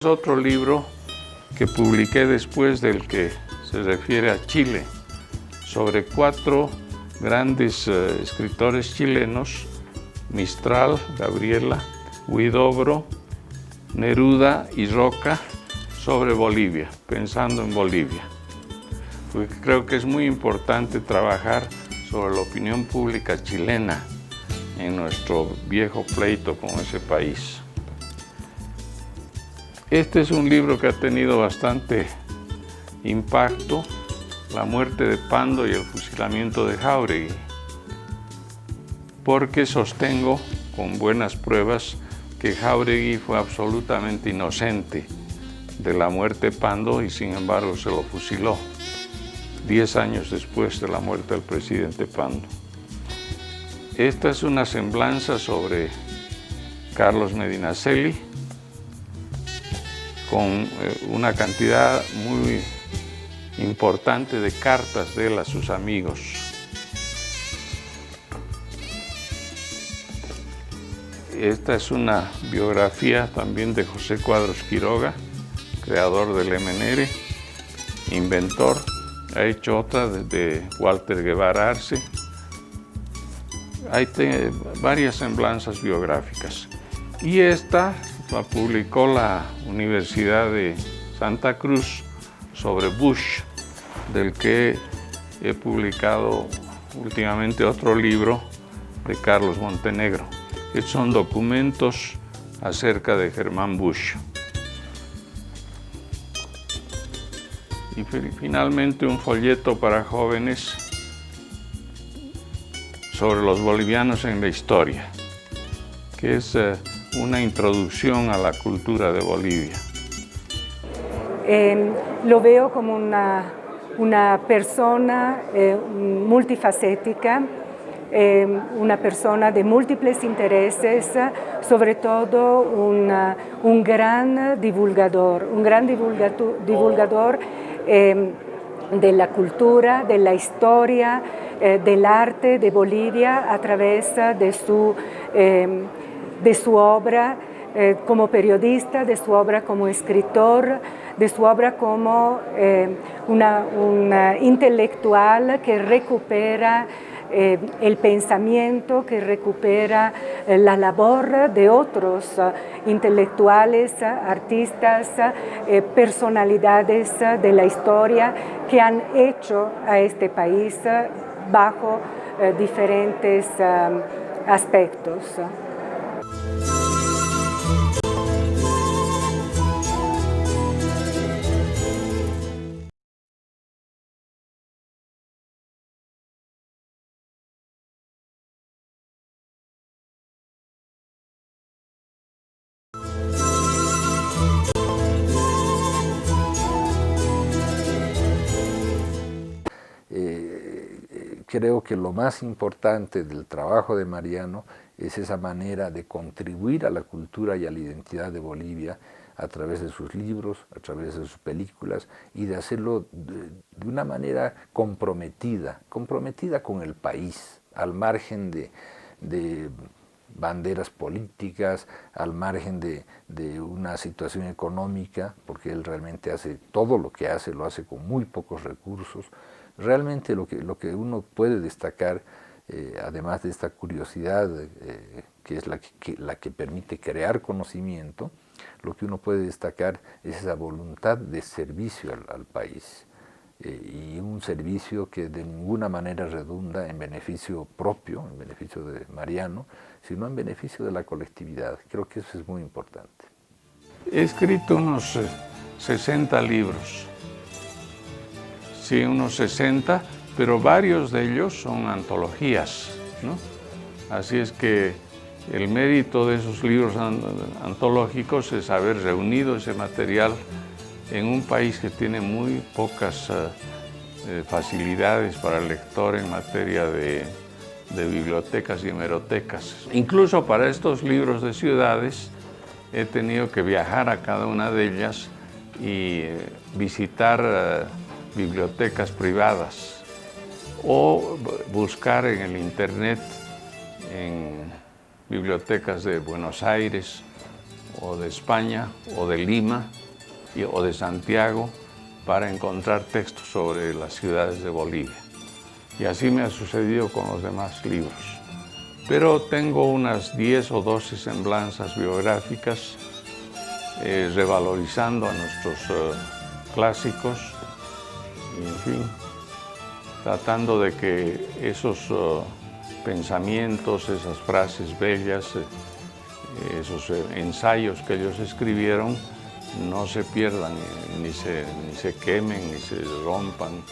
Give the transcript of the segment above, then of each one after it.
Otro libro que publiqué después del que se refiere a Chile, sobre 4 grandes escritores chilenos: Mistral, Gabriela, Huidobro, Neruda y Roca, sobre Bolivia, pensando en Bolivia. Porque creo que es muy importante trabajar sobre la opinión pública chilena en nuestro viejo pleito con ese país. Este es un libro que ha tenido bastante impacto: la muerte de Pando y el fusilamiento de Jáuregui, porque sostengo con buenas pruebas que Jáuregui fue absolutamente inocente de la muerte de Pando y sin embargo se lo fusiló 10 años después de la muerte del presidente Pando. Esta es una semblanza sobre Carlos Medinaceli, con una cantidad muy importante de cartas de él a sus amigos. Esta es una biografía también de José Cuadros Quiroga, creador del MNR, inventor. Ha hecho otra de Walter Guevara Arce. Hay varias semblanzas biográficas. Y esta la publicó la Universidad de Santa Cruz sobre Bush, del que he publicado últimamente otro libro de Carlos Montenegro, que son documentos acerca de Germán Bush. Y finalmente un folleto para jóvenes sobre los bolivianos en la historia, que es una introducción a la cultura de Bolivia. Lo veo como una persona multifacética, una persona de múltiples intereses, sobre todo un gran divulgador de la cultura, de la historia, del arte de Bolivia a través de su obra como periodista, de su obra como escritor, de su obra como un intelectual que recupera el pensamiento, que recupera la labor de otros intelectuales, artistas, personalidades de la historia que han hecho a este país bajo diferentes aspectos. Creo que lo más importante del trabajo de Mariano es esa manera de contribuir a la cultura y a la identidad de Bolivia a través de sus libros, a través de sus películas, y de hacerlo de una manera comprometida con el país, al margen de banderas políticas, al margen de una situación económica, porque él realmente hace todo lo que hace, lo hace con muy pocos recursos. Realmente lo que uno puede destacar, además de esta curiosidad que es la que permite crear conocimiento, lo que uno puede destacar es esa voluntad de servicio al país, y un servicio que de ninguna manera redunda en beneficio propio, en beneficio de Mariano, sino en beneficio de la colectividad. Creo que eso es muy importante. He escrito unos 60 libros. Sí, unos 60, pero varios de ellos son antologías, ¿no? Así es que el mérito de esos libros antológicos es haber reunido ese material en un país que tiene muy pocas facilidades para el lector en materia de bibliotecas y hemerotecas. Incluso para estos libros de ciudades he tenido que viajar a cada una de ellas y visitar bibliotecas privadas o buscar en el internet en bibliotecas de Buenos Aires o de España, o de Lima, o de Santiago, para encontrar textos sobre las ciudades de Bolivia. Y así me ha sucedido con los demás libros. Pero tengo unas 10 o 12 semblanzas biográficas, revalorizando a nuestros clásicos, y en fin, tratando de que esos pensamientos, esas frases bellas, esos ensayos que ellos escribieron, no se pierdan, ni se quemen, ni se rompan,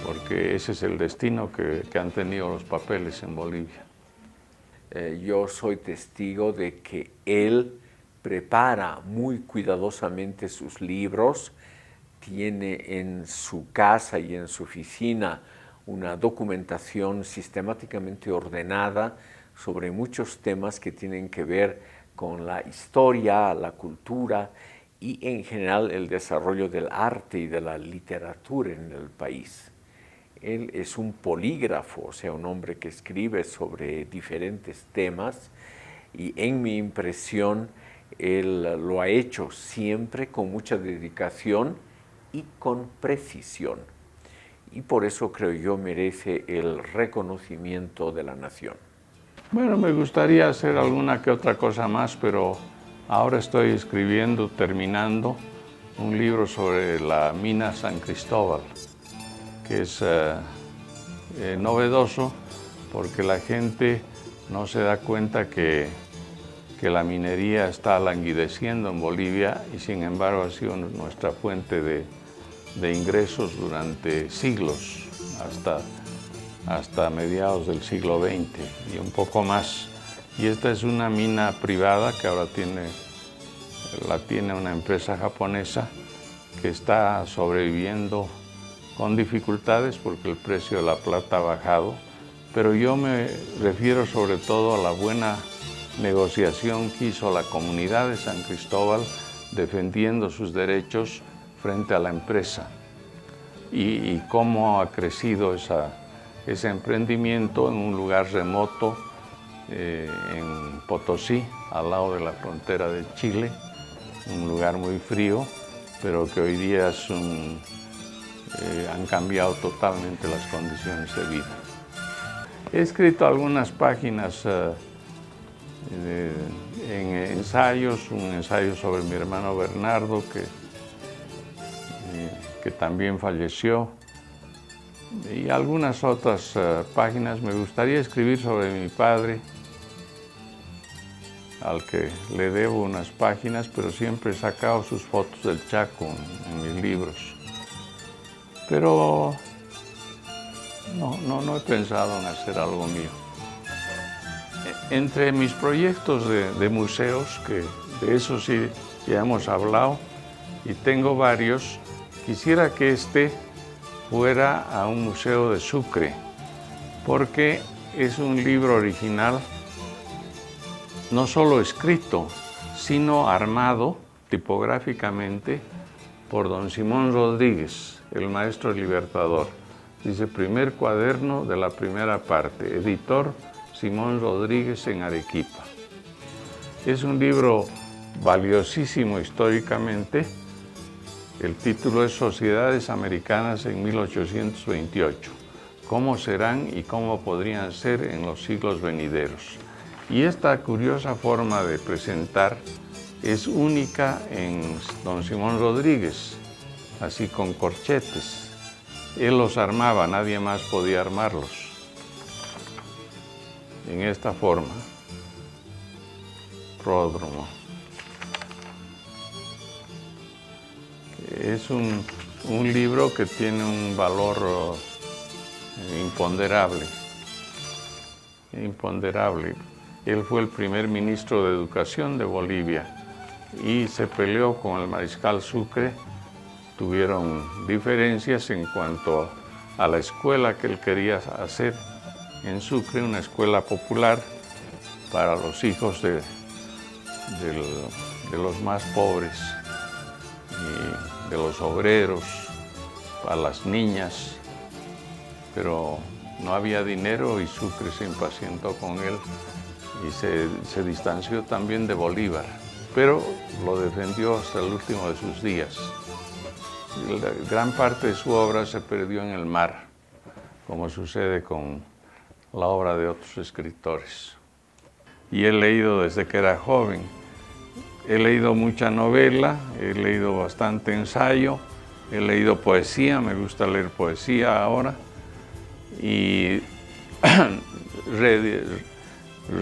porque ese es el destino que han tenido los papeles en Bolivia. Yo soy testigo de que él prepara muy cuidadosamente sus libros, tiene en su casa y en su oficina una documentación sistemáticamente ordenada sobre muchos temas que tienen que ver con la historia, la cultura y en general el desarrollo del arte y de la literatura en el país. Él es un polígrafo, o sea, un hombre que escribe sobre diferentes temas y en mi impresión él lo ha hecho siempre con mucha dedicación y con precisión. Y por eso creo yo merece el reconocimiento de la nación. Bueno, me gustaría hacer alguna que otra cosa más, pero ahora estoy escribiendo, terminando, un libro sobre la mina San Cristóbal, que es novedoso porque la gente no se da cuenta que la minería está languideciendo en Bolivia y sin embargo ha sido nuestra fuente de ingresos durante siglos, hasta mediados del siglo XX y un poco más. Y esta es una mina privada que ahora la tiene una empresa japonesa que está sobreviviendo con dificultades porque el precio de la plata ha bajado, pero yo me refiero sobre todo a la buena negociación que hizo la comunidad de San Cristóbal defendiendo sus derechos frente a la empresa y cómo ha crecido ese emprendimiento en un lugar remoto en Potosí, al lado de la frontera de Chile, un lugar muy frío, pero que hoy día han cambiado totalmente las condiciones de vida. He escrito algunas páginas en ensayos, un ensayo sobre mi hermano Bernardo, que también falleció, y algunas otras páginas. Me gustaría escribir sobre mi padre, al que le debo unas páginas, pero siempre he sacado sus fotos del Chaco en mis libros. Pero no he pensado en hacer algo mío. Entre mis proyectos de museos, que de eso sí ya hemos hablado, y tengo varios, quisiera que este fuera a un museo de Sucre, porque es un libro original, no solo escrito, sino armado tipográficamente por don Simón Rodríguez, el maestro libertador. Dice, primer cuaderno de la primera parte, editor Simón Rodríguez en Arequipa. Es un libro valiosísimo históricamente. El título es Sociedades Americanas en 1828. ¿Cómo serán y cómo podrían ser en los siglos venideros? Y esta curiosa forma de presentar es única en don Simón Rodríguez, así con corchetes. Él los armaba, nadie más podía armarlos. En esta forma, pródromo. Es un libro que tiene un valor imponderable. Él fue el primer ministro de Educación de Bolivia y se peleó con el mariscal Sucre. Tuvieron diferencias en cuanto a la escuela que él quería hacer en Sucre, una escuela popular para los hijos de los más pobres y de los obreros, para las niñas, pero no había dinero y Sucre se impacientó con él y se distanció también de Bolívar. pero lo defendió hasta el último de sus días. Gran parte de su obra se perdió en el mar, como sucede con la obra de otros escritores. Y he leído desde que era joven. He leído mucha novela, he leído bastante ensayo, he leído poesía, me gusta leer poesía ahora, y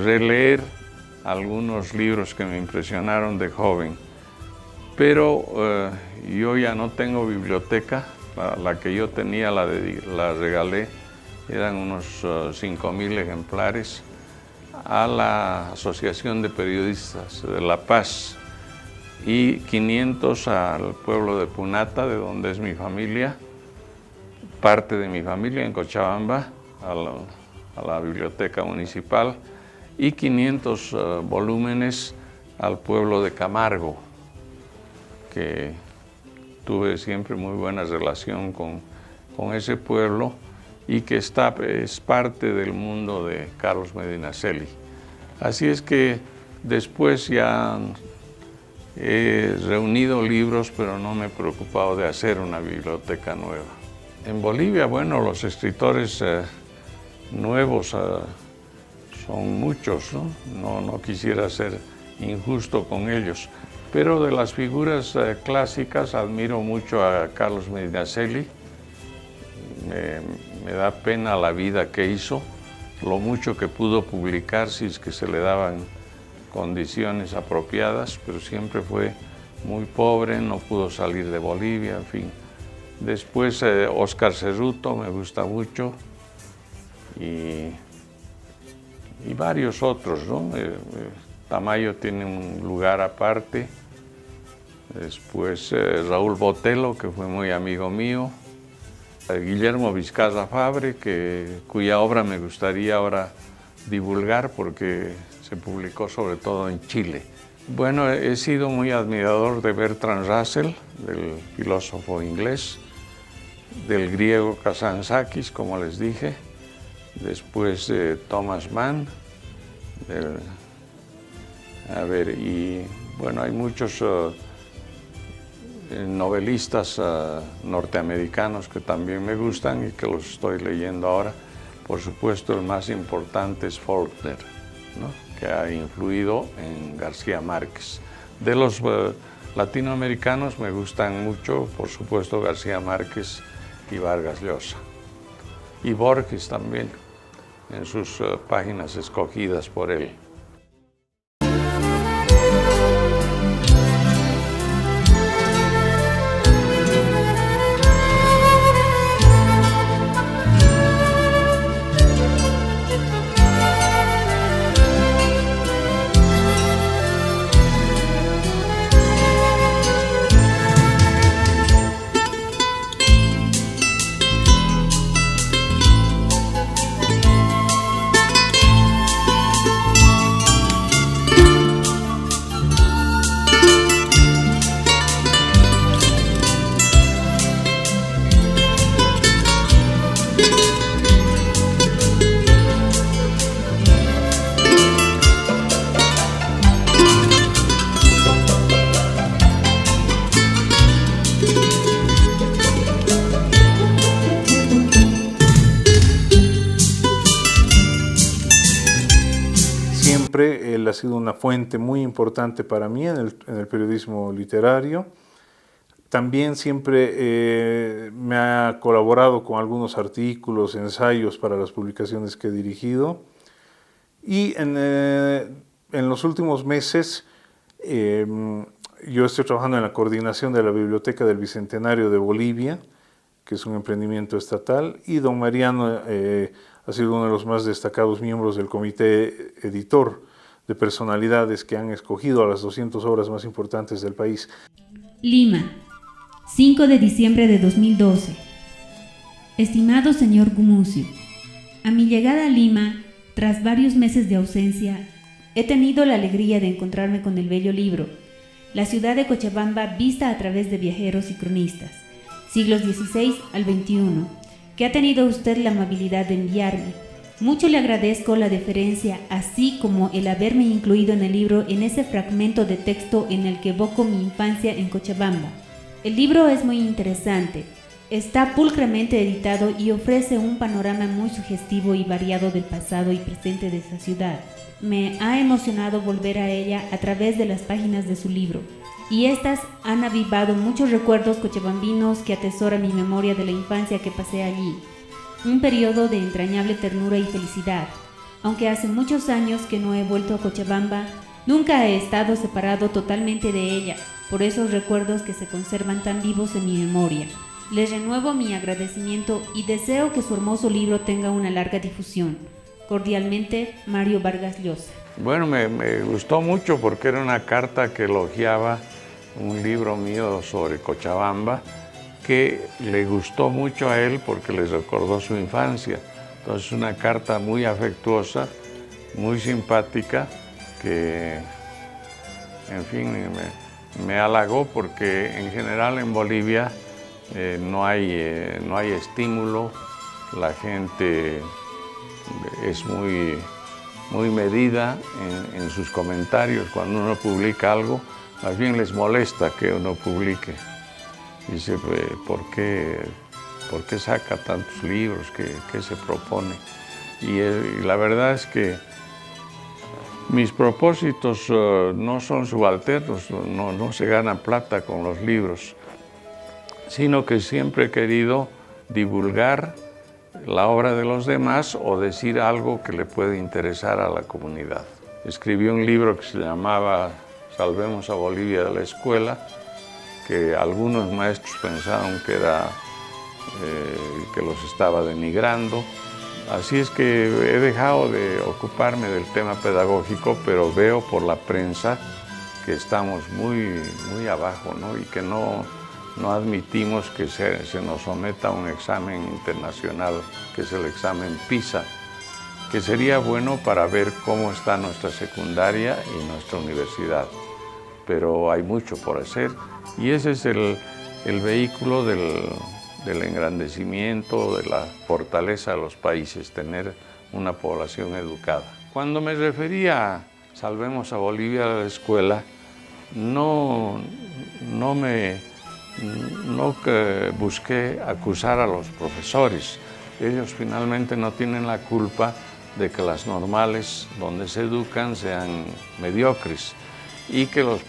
releer algunos libros que me impresionaron de joven. Pero yo ya no tengo biblioteca, la que yo tenía la regalé, eran unos 5,000 ejemplares a la Asociación de Periodistas de La Paz y 500 al pueblo de Punata, de donde es mi familia, parte de mi familia en Cochabamba, a la biblioteca municipal, y 500 volúmenes al pueblo de Camargo, que tuve siempre muy buena relación con ese pueblo y que es parte del mundo de Carlos Medinaceli. Así es que después ya he reunido libros, pero no me he preocupado de hacer una biblioteca nueva. En Bolivia, bueno, los escritores nuevos son muchos, ¿no? No quisiera ser injusto con ellos, pero de las figuras clásicas admiro mucho a Carlos Medinaceli. Me da pena la vida que hizo, lo mucho que pudo publicar si es que se le daban condiciones apropiadas, pero siempre fue muy pobre, no pudo salir de Bolivia, en fin. Después Óscar Cerruto me gusta mucho y varios otros, ¿no? Tamayo tiene un lugar aparte. Después Raúl Botelho, que fue muy amigo mío. Guillermo Vizcarra Fabre, cuya obra me gustaría ahora divulgar porque se publicó sobre todo en Chile. Bueno, he sido muy admirador de Bertrand Russell, del filósofo inglés, del griego Kazantzakis, como les dije, después de Thomas Mann, y bueno, hay muchos novelistas norteamericanos que también me gustan y que los estoy leyendo ahora. Por supuesto, el más importante es Faulkner, ¿no? Que ha influido en García Márquez. De los latinoamericanos me gustan mucho, por supuesto, García Márquez y Vargas Llosa. Y Borges también, en sus páginas escogidas por él. Él ha sido una fuente muy importante para mí en el periodismo literario. También siempre me ha colaborado con algunos artículos, ensayos para las publicaciones que he dirigido. Y en los últimos meses yo estoy trabajando en la coordinación de la Biblioteca del Bicentenario de Bolivia, que es un emprendimiento estatal, y don Mariano ha sido uno de los más destacados miembros del comité editor de personalidades que han escogido a las 200 obras más importantes del país. Lima, 5 de diciembre de 2012. Estimado señor Gumucio, a mi llegada a Lima, tras varios meses de ausencia, he tenido la alegría de encontrarme con el bello libro, La ciudad de Cochabamba vista a través de viajeros y cronistas, siglos XVI al XXI, que ha tenido usted la amabilidad de enviarme, Mucho le agradezco la deferencia, así como el haberme incluido en el libro en ese fragmento de texto en el que evoco mi infancia en Cochabamba. El libro es muy interesante, está pulcramente editado y ofrece un panorama muy sugestivo y variado del pasado y presente de esa ciudad. Me ha emocionado volver a ella a través de las páginas de su libro, y estas han avivado muchos recuerdos cochabambinos que atesora mi memoria de la infancia que pasé allí. Un periodo de entrañable ternura y felicidad. Aunque hace muchos años que no he vuelto a Cochabamba, nunca he estado separado totalmente de ella, por esos recuerdos que se conservan tan vivos en mi memoria. Les renuevo mi agradecimiento y deseo que su hermoso libro tenga una larga difusión. Cordialmente, Mario Vargas Llosa. Bueno, me gustó mucho porque era una carta que elogiaba un libro mío sobre Cochabamba, que le gustó mucho a él porque les recordó su infancia. Entonces, una carta muy afectuosa, muy simpática, que, en fin, me halagó porque en general en Bolivia no hay estímulo, la gente es muy medida en sus comentarios. Cuando uno publica algo, más bien les molesta que uno publique. Dice, ¿por qué saca tantos libros? ¿Qué se propone? Y la verdad es que mis propósitos no son subalternos, no se gana plata con los libros, sino que siempre he querido divulgar la obra de los demás o decir algo que le puede interesar a la comunidad. Escribí un libro que se llamaba Salvemos a Bolivia de la escuela, que algunos maestros pensaron que los estaba denigrando. Así es que he dejado de ocuparme del tema pedagógico, pero veo por la prensa que estamos muy abajo, ¿no? Y que no admitimos que se nos someta a un examen internacional, que es el examen PISA, que sería bueno para ver cómo está nuestra secundaria y nuestra universidad. Pero hay mucho por hacer. Y ese es el vehículo del engrandecimiento, de la fortaleza de los países, tener una población educada. Cuando me refería a Salvemos a Bolivia de la escuela, no busqué acusar a los profesores. Ellos finalmente no tienen la culpa de que las normales donde se educan sean mediocres y que los